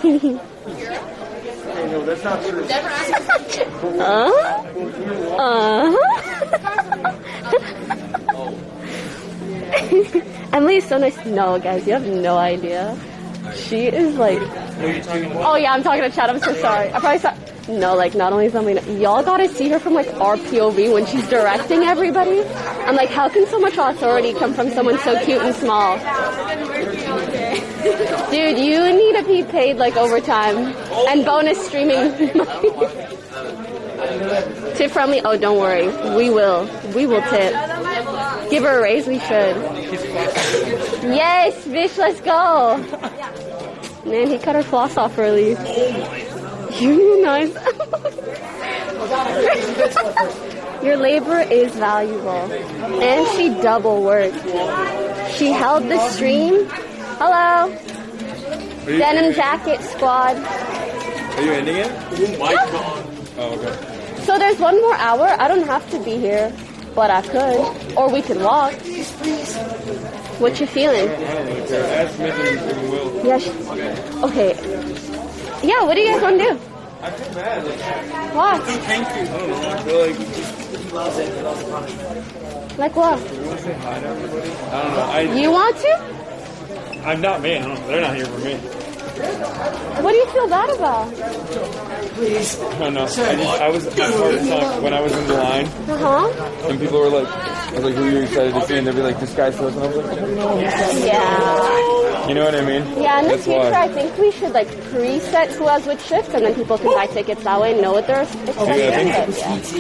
No, that's not true. Emily is so nice. No, guys, you have no idea. She is like. Oh yeah, I'm talking to Chad. I'm so sorry. I probably saw. No, like not only something. Y'all gotta see her from like our POV when she's directing everybody. I'm like, how can so much authority come from someone so cute and small? Dude, you need to be paid like overtime and bonus streaming. Tip friendly? Oh, don't worry. We will tip. Give her a raise? We should. Yes, bitch, let's go. Man, he cut her floss off early. You nice. Your labor is valuable. And she double worked. She held the stream. Hello. Denim jacket squad. Are you ending it? Oh, okay. So there's one more hour. I don't have to be here, but I could. Or we could walk. What you feeling? I don't really care. Ask Megan and Will. Yeah. Okay. Yeah, what do you guys want to do? I feel bad. What? I don't know. I feel like... Like what? You want to say hi to everybody? I don't know. You want to? I'm not me. I don't know. They're not here for me. What do you feel bad about? I don't know. I was my heart sunk when I was in the line. Uh-huh. And people were like, I was like, who are you excited to see? And they'd be like, this guy still. And I was like, no. Yeah. You know what I mean? Yeah, in the That's future, why. I think we should like preset who has which shifts, and then people can buy tickets that way and know what they're expecting.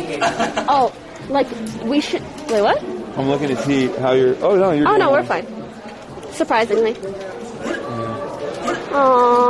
Yeah. Oh, like we should. Wait, what? I'm looking to see how you're. Oh no, you're. Oh no, we're fine. Surprisingly. Aww.